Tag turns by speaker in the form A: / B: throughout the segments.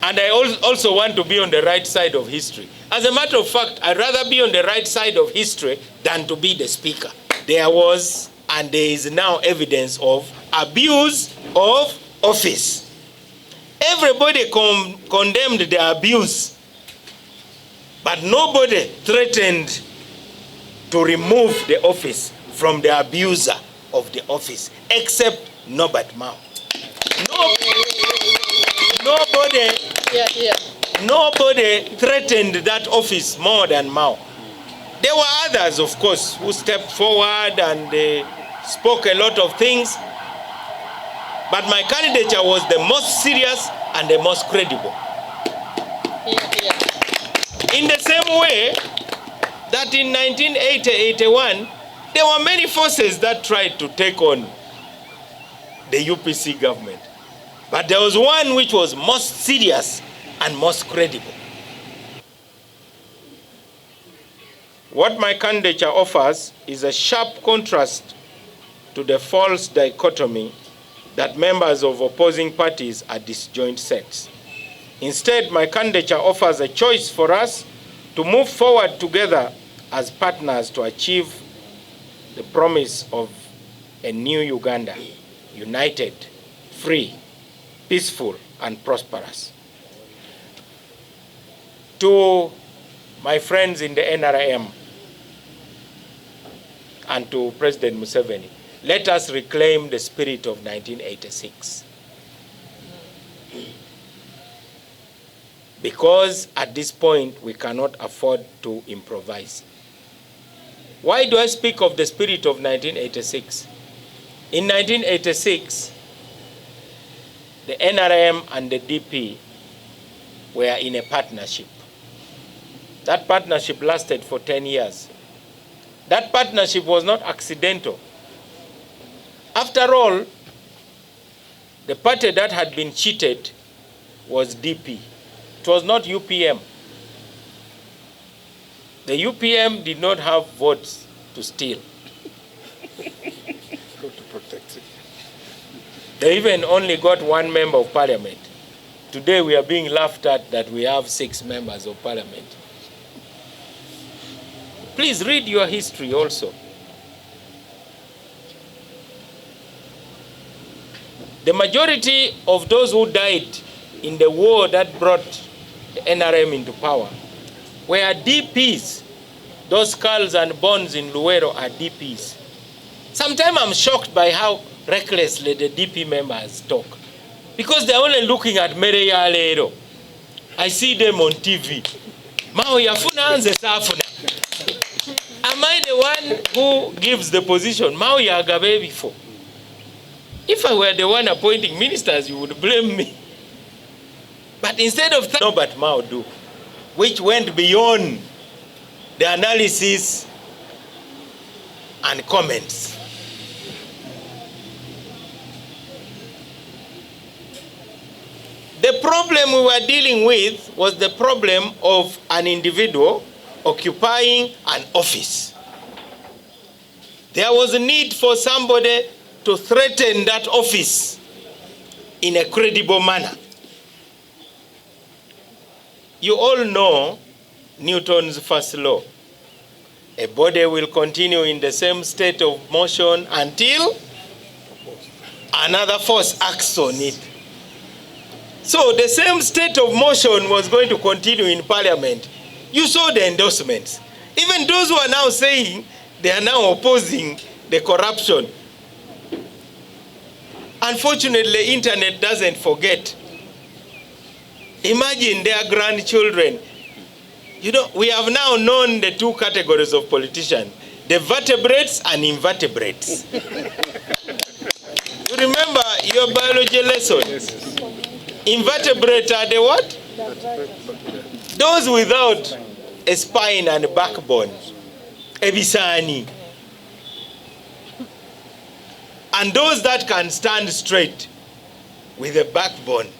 A: And I also want to be on the right side of history. As a matter of fact, I'd rather be on the right side of history than to be the speaker. There was and there is now evidence of abuse of office. Everybody condemned the abuse, but nobody threatened to remove the office from the abuser of the office, except Norbert Mao. Nobody threatened that office more than Mao. There were others, of course, who stepped forward and they spoke a lot of things, but my candidature was the most serious and the most credible. In the same way that in 1980-81, there were many forces that tried to take on the UPC government. But there was one which was most serious and most credible. What my candidature offers is a sharp contrast to the false dichotomy that members of opposing parties are disjoint sets. Instead, my candidature offers a choice for us to move forward together as partners to achieve the promise of a new Uganda, united, free, peaceful, and prosperous. To my friends in the NRM and to President Museveni, let us reclaim the spirit of 1986. Because at this point, we cannot afford to improvise. Why do I speak of the spirit of 1986? In 1986, the NRM and the DP were in a partnership. That partnership lasted for 10 years. That partnership was not accidental. After all, the party that had been cheated was DP. It was not UPM. The UPM did not have votes to steal.
B: To protect it.
A: They even only got one member of parliament. Today we are being laughed at that we have 6 members of parliament. Please read your history also. The majority of those who died in the war that brought the NRM into power were DPs. Those skulls and bones in Luwero are DPs. Sometimes I'm shocked by how recklessly the DP members talk, because they're only looking at Mere ya lero. I see them on TV. Mao yafuna anze safuna. Am I the one who gives the position? Mao yagabe before. If I were the one appointing ministers, you would blame me. But instead of that, Norbert Mao do, which went beyond the analysis and comments. The problem we were dealing with was the problem of an individual occupying an office. There was a need for somebody to threaten that office in a credible manner. You all know Newton's first law. A body will continue in the same state of motion until another force acts on it. So the same state of motion was going to continue in Parliament. You saw the endorsements. Even those who are now saying they are now opposing the corruption. Unfortunately, the internet doesn't forget. Imagine their grandchildren. You know, we have now known the 2 categories of politicians, the vertebrates and invertebrates. You remember your biology lesson?
B: Yes.
A: Invertebrates are the what? Those without a spine and a backbone. Ebisani. And those that can stand straight with a backbone.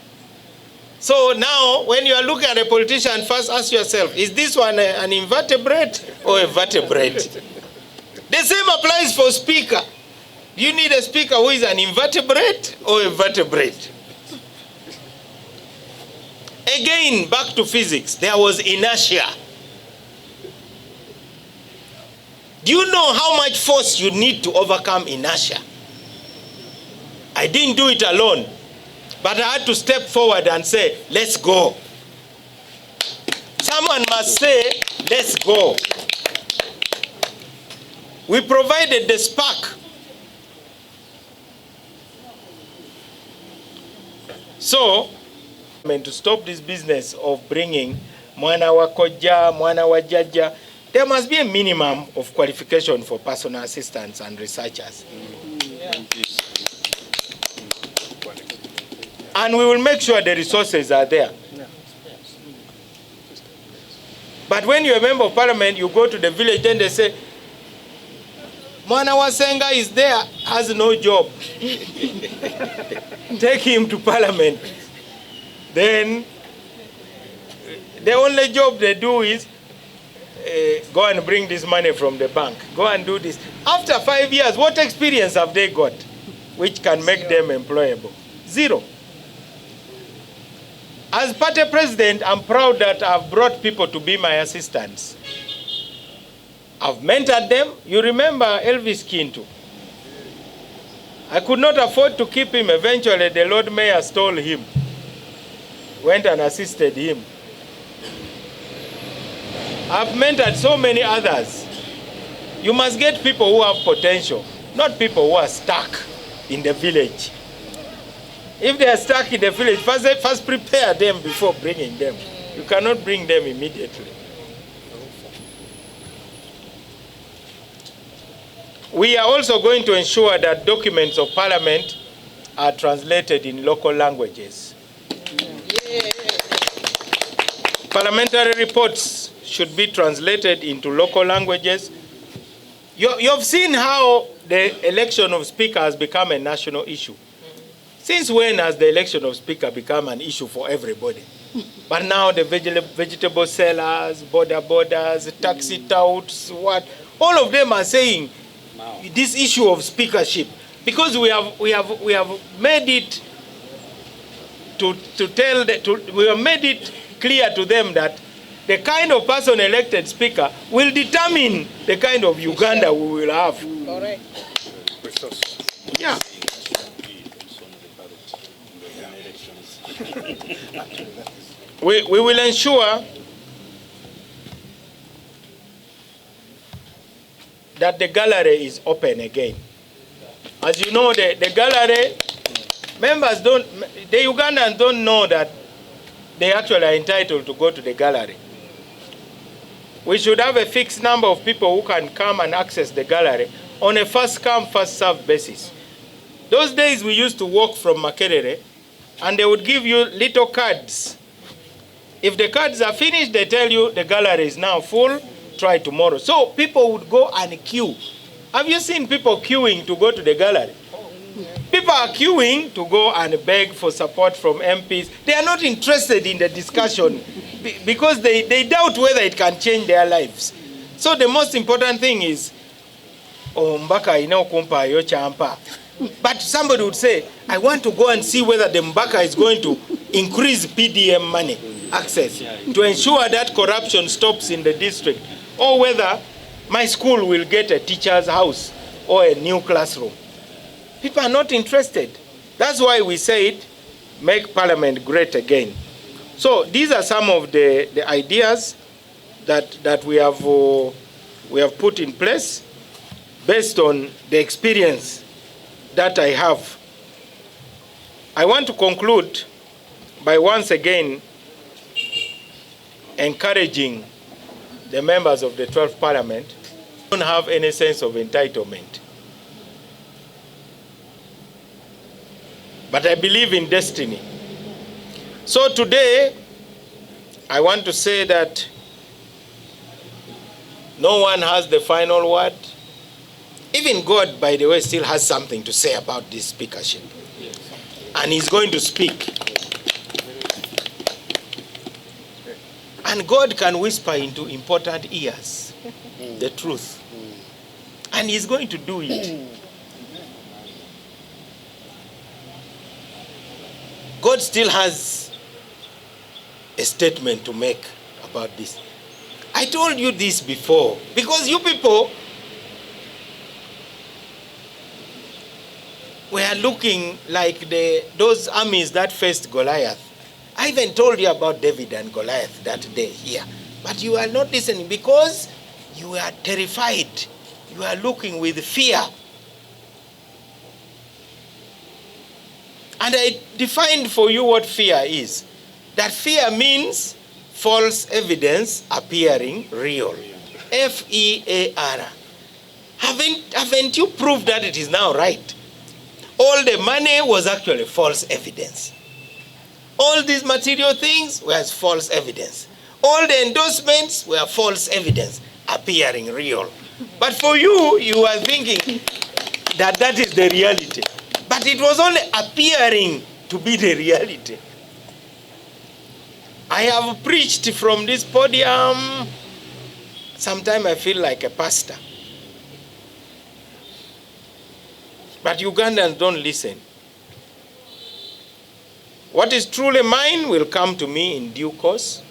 A: So now, when you are looking at a politician, first ask yourself, is this one an invertebrate or a vertebrate? The same applies for speaker. Do you need a speaker who is an invertebrate or a vertebrate? Again, back to physics, there was inertia. Do you know how much force you need to overcome inertia? I didn't do it alone, but I had to step forward and say, let's go. Someone must say, let's go. We provided the spark. So, to stop this business of bringing mwana wa koja, mwana wa jaja, there must be a minimum of qualification for personal assistants and researchers. And we will make sure the resources are there. But when you're a member of parliament, you go to the village and they say, Mwana wa Senga is there, has no job. Take him to parliament. Then the only job they do is go and bring this money from the bank. Go and do this. After 5 years, what experience have they got which can make them employable? Zero. As party president, I'm proud that I've brought people to be my assistants. I've mentored them. You remember Elvis Kintu. I could not afford to keep him. Eventually, the Lord Mayor stole him. Went and assisted him. I've mentored so many others. You must get people who have potential, not people who are stuck in the village. If they are stuck in the village, first prepare them before bringing them. You cannot bring them immediately. We are also going to ensure that documents of parliament are translated in local languages. Yeah. Parliamentary reports should be translated into local languages. You've seen how the election of speaker has become a national issue. Since when has the election of speaker become an issue for everybody? But now the vegetable sellers, borders, taxi touts, all of them are saying this issue of speakership, because we have made it we have made it clear to them that the kind of person elected speaker will determine the kind of Uganda we will have. Correct. Yeah. We will ensure that the gallery is open again. As you know, the gallery, members the Ugandans don't know that they actually are entitled to go to the gallery. We should have a fixed number of people who can come and access the gallery on a first come, first served basis. Those days we used to walk from Makerere, and they would give you little cards. If the cards are finished, they tell you the gallery is now full, try tomorrow. So people would go and queue. Have you seen people queuing to go to the gallery? People are queuing to go and beg for support from MPs. They are not interested in the discussion because they doubt whether it can change their lives. So the most important thing is, but somebody would say, I want to go and see whether the Mbaka is going to increase PDM money access to ensure that corruption stops in the district, or whether my school will get a teacher's house or a new classroom. People are not interested. That's why we said, make Parliament great again. So these are some of the ideas that we have put in place based on the experience that I have. I want to conclude by once again encouraging the members of the 12th Parliament who don't have any sense of entitlement. But I believe in destiny. So today, I want to say that no one has the final word. Even God, by the way, still has something to say about this speakership. And he's going to speak. And God can whisper into important ears the truth. And he's going to do it. God still has a statement to make about this. I told you this before, because you people were looking like those armies that faced Goliath. I even told you about David and Goliath that day here. But you are not listening because you are terrified. You are looking with fear. And I defined for you what fear is. That fear means false evidence appearing real. F-E-A-R. Haven't you proved that it is now right? All the money was actually false evidence. All these material things were false evidence. All the endorsements were false evidence appearing real. But for you, you are thinking that that is the reality. But it was only appearing to be the reality. I have preached from this podium. Sometimes I feel like a pastor. But Ugandans don't listen. What is truly mine will come to me in due course.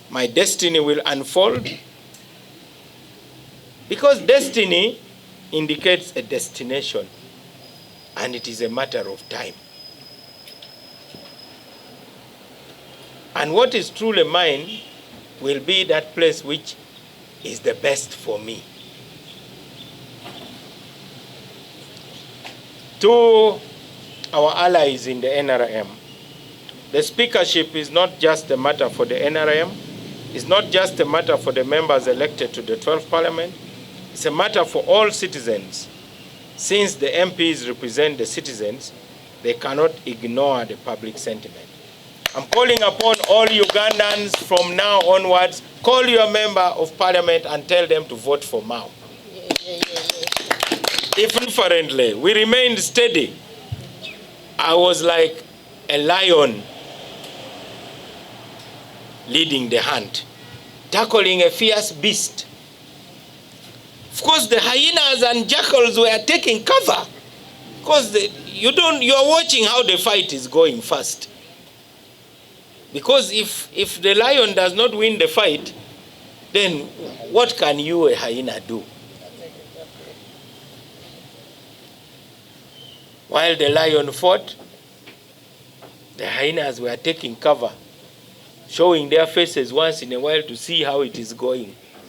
A: My destiny will unfold. Because destiny indicates a destination, and it is a matter of time. And what is truly mine will be that place which is the best for me. To our allies in the NRM, the speakership is not just a matter for the NRM. It's not just a matter for the members elected to the 12th Parliament. It's a matter for all citizens. Since the MPs represent the citizens, they cannot ignore the public sentiment. I'm calling upon all Ugandans from now onwards, call your member of parliament and tell them to vote for Mao. If differently, we remained steady. I was like a lion leading the hunt, tackling a fierce beast. Of course, the hyenas and jackals were taking cover, because you are watching how the fight is going first. Because if the lion does not win the fight, then what can you, a hyena, do? While the lion fought, the hyenas were taking cover, showing their faces once in a while to see how it is going.